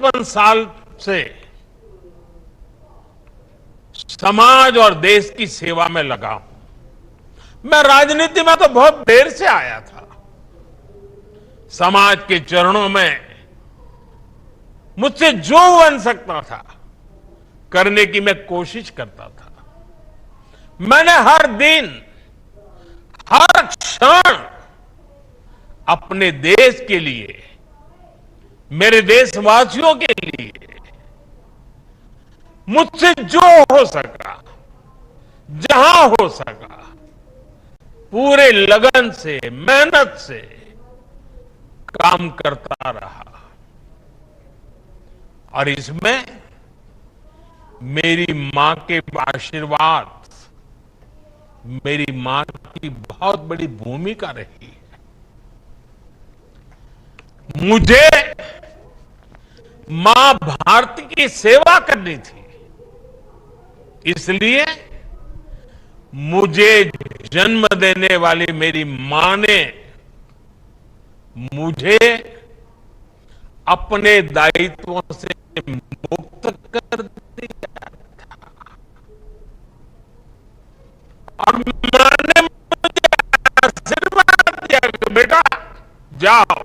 55 साल से समाज और देश की सेवा में लगा हूं। मैं राजनीति में तो बहुत देर से आया था। समाज के चरणों में मुझसे जो बन सकता था करने की मैं कोशिश करता था। मैंने हर दिन, हर क्षण अपने देश के लिए, मेरे देशवासियों के लिए मुझसे जो हो सका, जहां हो सका, पूरे लगन से, मेहनत से काम करता रहा। और इसमें मेरी मां के आशीर्वाद, मेरी मां की बहुत बड़ी भूमिका रही है। मुझे मां भारती की सेवा करनी थी, इसलिए मुझे जन्म देने वाली मेरी मां ने मुझे अपने दायित्वों से मुक्त कर दिया था और मां ने मुझे आशीर्वाद दिया कि बेटा जाओ,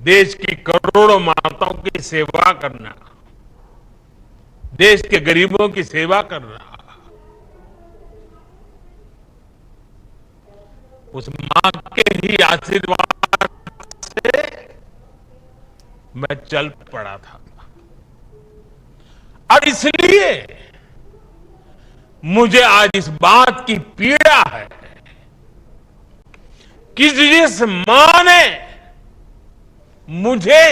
देश की करोड़ों माताओं की सेवा करना, देश के गरीबों की सेवा करना, उस मां के ही आशीर्वाद से मैं चल पड़ा था। और इसलिए मुझे आज इस बात की पीड़ा है कि जिस मां ने मुझे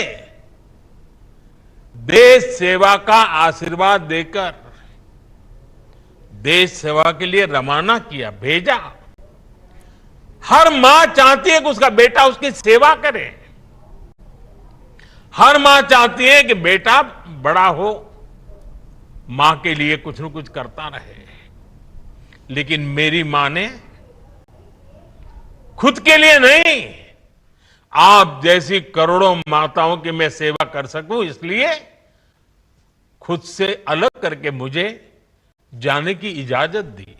देश सेवा का आशीर्वाद देकर देश सेवा के लिए रवाना किया, भेजा। हर मां चाहती है कि उसका बेटा उसकी सेवा करे। हर मां चाहती है कि बेटा बड़ा हो, मां के लिए कुछ न कुछ करता रहे। लेकिन मेरी मां ने खुद के लिए नहीं, आप जैसी करोड़ों माताओं की मैं सेवा कर सकूं, इसलिए खुद से अलग करके मुझे जाने की इजाजत दी।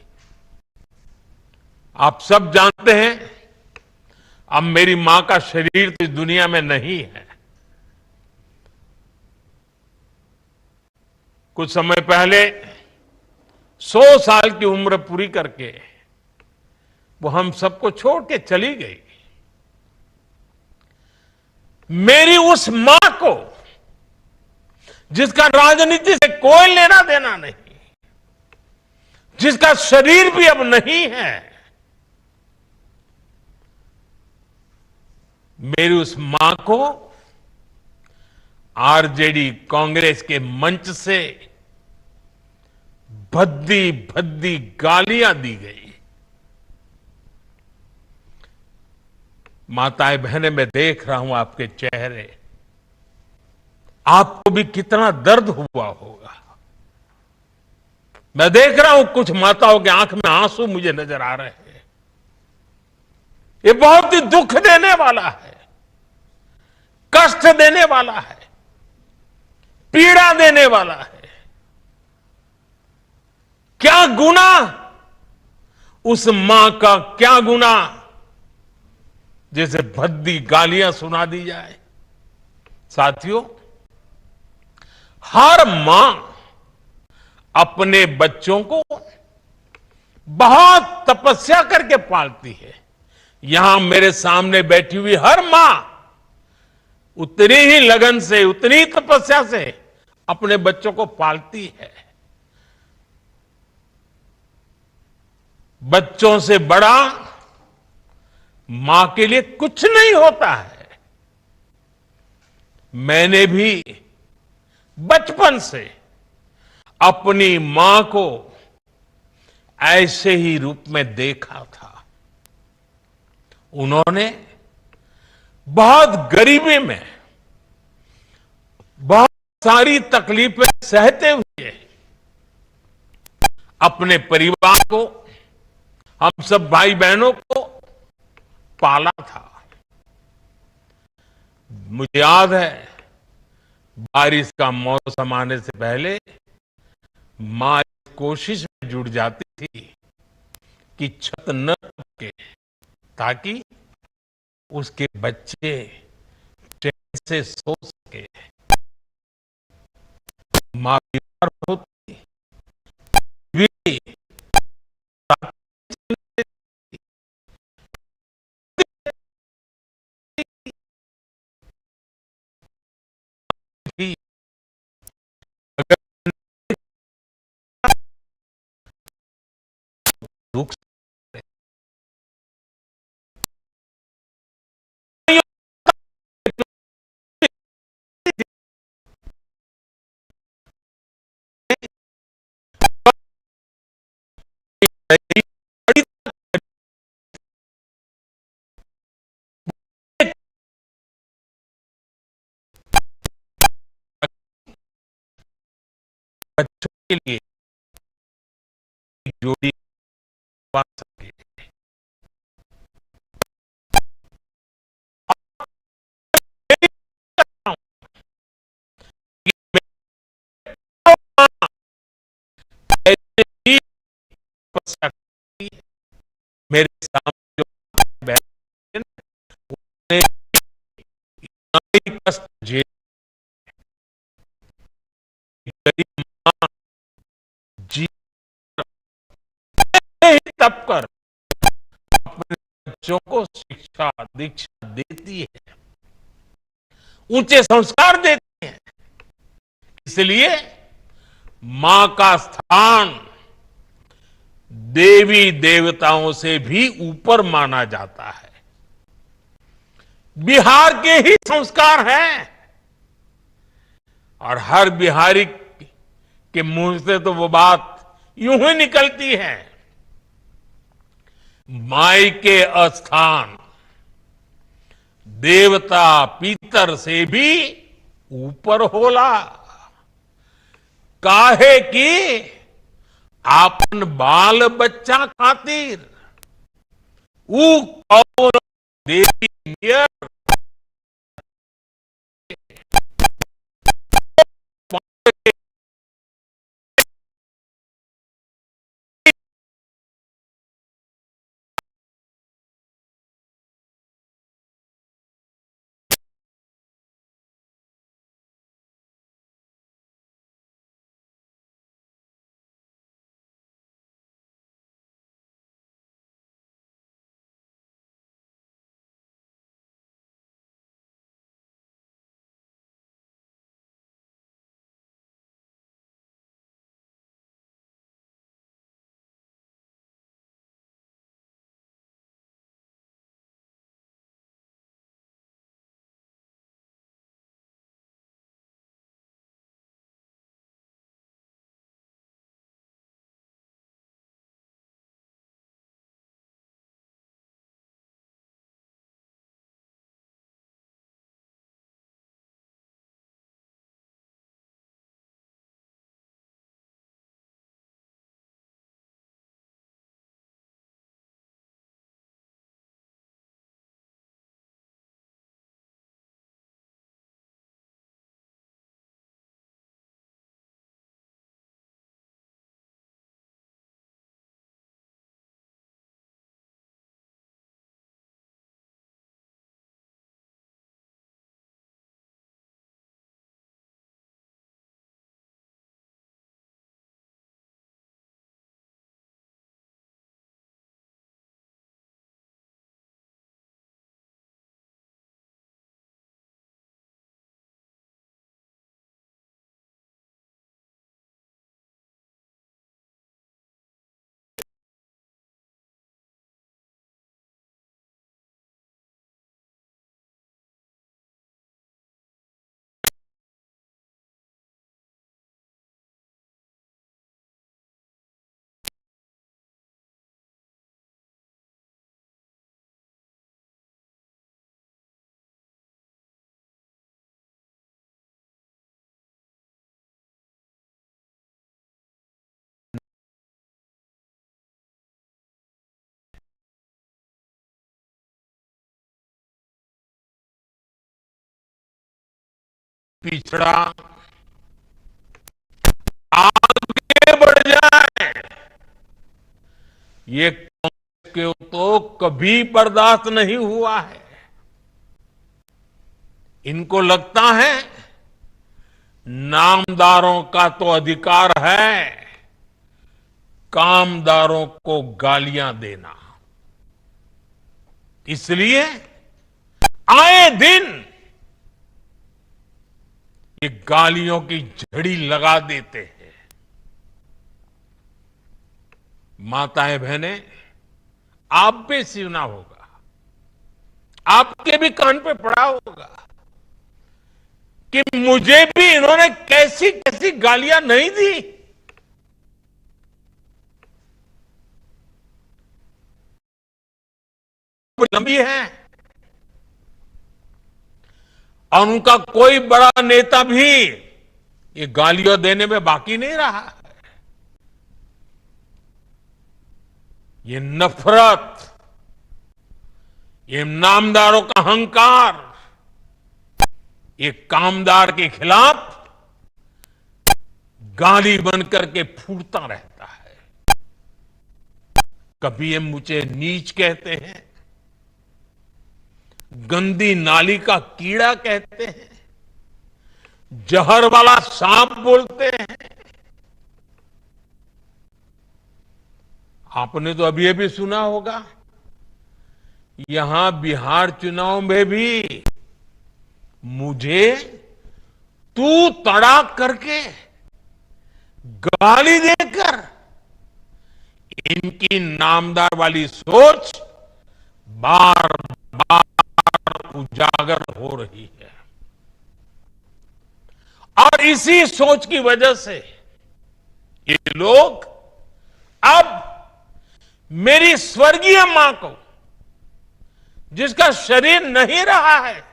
आप सब जानते हैं, अब मेरी मां का शरीर तो इस दुनिया में नहीं है। कुछ समय पहले 100 साल की उम्र पूरी करके वो हम सबको छोड़ के चली गई। मेरी उस मां को, जिसका राजनीति से कोई लेना देना नहीं, जिसका शरीर भी अब नहीं है, मेरी उस मां को आरजेडी कांग्रेस के मंच से भद्दी भद्दी गालियां दी गई। माताएं बहनें, मैं देख रहा हूं आपके चेहरे, आपको भी कितना दर्द हुआ होगा। मैं देख रहा हूं कुछ माताओं की आंख में आंसू मुझे नजर आ रहे हैं। ये बहुत ही दुख देने वाला है, कष्ट देने वाला है, पीड़ा देने वाला है। क्या गुनाह उस मां का, क्या गुनाह जैसे भद्दी गालियां सुना दी जाए। साथियों, हर मां अपने बच्चों को बहुत तपस्या करके पालती है। यहां मेरे सामने बैठी हुई हर मां उतनी ही लगन से, उतनी तपस्या से अपने बच्चों को पालती है। बच्चों से बड़ा मां के लिए कुछ नहीं होता है। मैंने भी बचपन से अपनी मां को ऐसे ही रूप में देखा था। उन्होंने बहुत गरीबी में बहुत सारी तकलीफें सहते हुए अपने परिवार को, हम सब भाई बहनों को पाला था। मुझे याद है बारिश का मौसम आने से पहले माँ इस कोशिश में जुट जाती थी कि छत न टपके, ताकि उसके बच्चे चैन से सो सके। माँ बीमार होती भी थी, अगर दुख से बड़ी बच्चों के लिए एक जोड़ी पा सके। ऐसे ही तपस्या की। मेरे सामने जो बैठे ने इतना ही कष्ट झेल, गरीब माँ जी ही तप कर अपने बच्चों को शिक्षा दीक्षा देती है, ऊंचे संस्कार देती है। इसलिए मां का स्थान देवी देवताओं से भी ऊपर माना जाता है। बिहार के ही संस्कार हैं और हर बिहारी के मुंह से तो वो बात यूं ही निकलती है, माई के अस्थान देवता पितर से भी ऊपर होला। काहे की आपन बाल बच्चा खातिर ऊ कौन देवी नियर पिछड़ा आगे बढ़ जाए, ये कांग्रेस को तो कभी बर्दाश्त नहीं हुआ है। इनको लगता है नामदारों का तो अधिकार है कामदारों को गालियां देना, इसलिए आए दिन ये गालियों की झड़ी लगा देते हैं। माताएं बहनें, आप भी सुना होगा, आपके भी कान पे पड़ा होगा कि मुझे भी इन्होंने कैसी कैसी गालियां नहीं दी। लंबी है और उनका कोई बड़ा नेता भी ये गालियां देने में बाकी नहीं रहा है। ये नफरत, ये नामदारों का अहंकार, ये कामदार के खिलाफ गाली बनकर के फूटता रहता है। कभी ये मुझे नीच कहते हैं, गंदी नाली का कीड़ा कहते हैं, जहर वाला सांप बोलते हैं। आपने तो अभी सुना होगा, यहां बिहार चुनाव में भी मुझे तू तड़ाक करके गाली देकर इनकी नामदार वाली सोच बार बार उजागर हो रही है। और इसी सोच की वजह से ये लोग अब मेरी स्वर्गीय मां को, जिसका शरीर नहीं रहा है,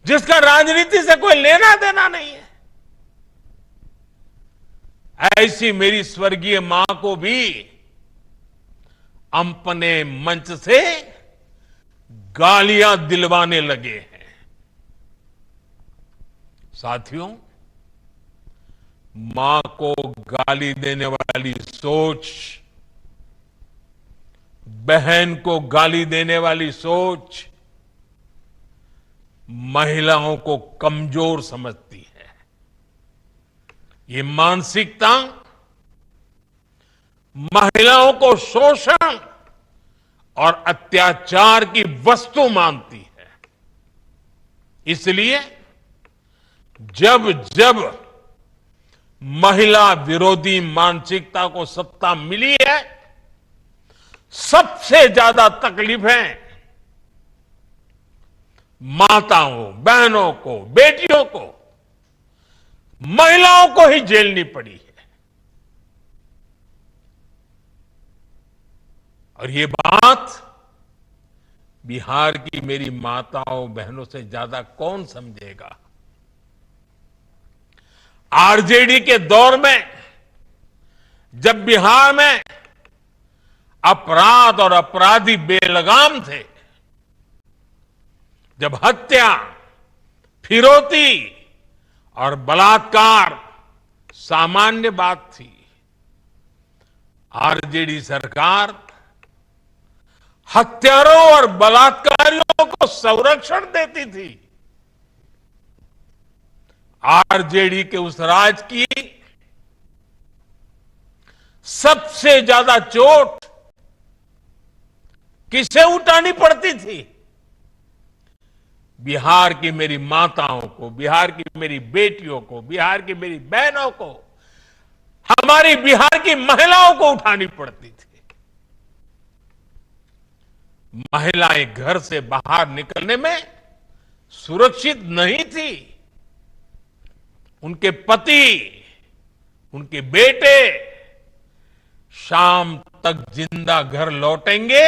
जिसका राजनीति से कोई लेना देना नहीं है, ऐसी मेरी स्वर्गीय मां को भी अपने मंच से गालियां दिलवाने लगे हैं। साथियों, मां को गाली देने वाली सोच, बहन को गाली देने वाली सोच महिलाओं को कमजोर समझती है। ये मानसिकता महिलाओं को शोषण और अत्याचार की वस्तु मानती है। इसलिए जब जब महिला विरोधी मानसिकता को सत्ता मिली है, सबसे ज्यादा तकलीफें माताओं, बहनों को, बेटियों को, महिलाओं को ही झेलनी पड़ी है। और ये बात बिहार की मेरी माताओं बहनों से ज्यादा कौन समझेगा। आरजेडी के दौर में जब बिहार में अपराध और अपराधी बेलगाम थे, जब हत्या, फिरौती और बलात्कार सामान्य बात थी, आरजेडी सरकार हत्यारों और बलात्कारियों को संरक्षण देती थी। आरजेडी के उस राज की सबसे ज्यादा चोट किसे उठानी पड़ती थी? बिहार की मेरी माताओं को, बिहार की मेरी बेटियों को, बिहार की मेरी बहनों को, हमारी बिहार की महिलाओं को उठानी पड़ती थी। महिलाएं घर से बाहर निकलने में सुरक्षित नहीं थी। उनके पति, उनके बेटे शाम तक जिंदा घर लौटेंगे,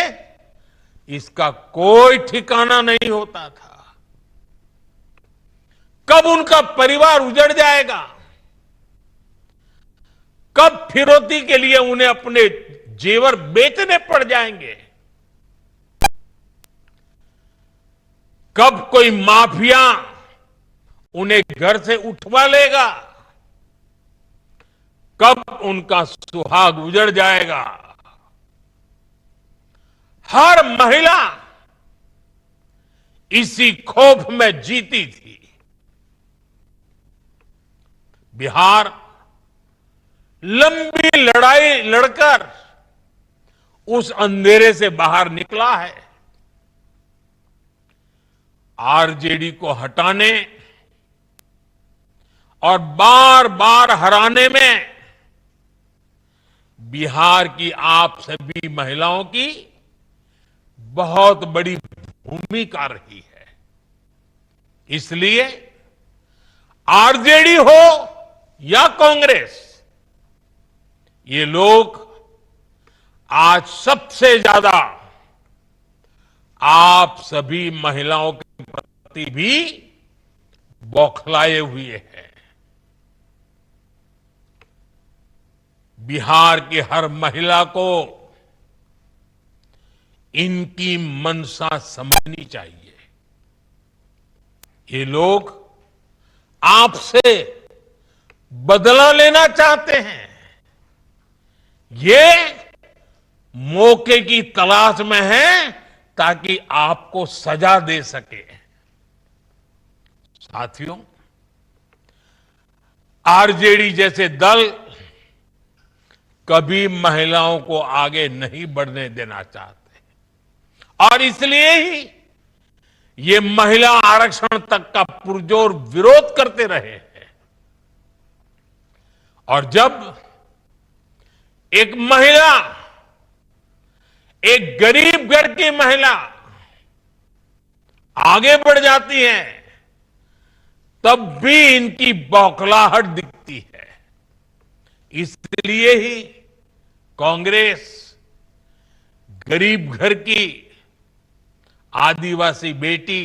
इसका कोई ठिकाना नहीं होता था। कब उनका परिवार उजड़ जाएगा, कब फिरौती के लिए उन्हें अपने जेवर बेचने पड़ जाएंगे, कब कोई माफिया उन्हें घर से उठवा लेगा, कब उनका सुहाग उजड़ जाएगा। हर महिला इसी खौफ में जीती थी। बिहार लंबी लड़ाई लड़कर उस अंधेरे से बाहर निकला है। आरजेडी को हटाने और बार बार हराने में बिहार की आप सभी महिलाओं की बहुत बड़ी भूमिका रही है। इसलिए आरजेडी हो या कांग्रेस, ये लोग आज सबसे ज्यादा आप सभी महिलाओं के प्रति भी बौखलाए हुए हैं। बिहार की हर महिला को इनकी मंशा समझनी चाहिए। ये लोग आपसे बदला लेना चाहते हैं। ये मौके की तलाश में हैं ताकि आपको सजा दे सके। साथियों, आरजेडी जैसे दल कभी महिलाओं को आगे नहीं बढ़ने देना चाहते और इसलिए ही ये महिला आरक्षण तक का पुरजोर विरोध करते रहे हैं। और जब एक महिला, एक गरीब घर की महिला आगे बढ़ जाती है, तब भी इनकी बौखलाहट दिखती है। इसलिए ही कांग्रेस गरीब घर की आदिवासी बेटी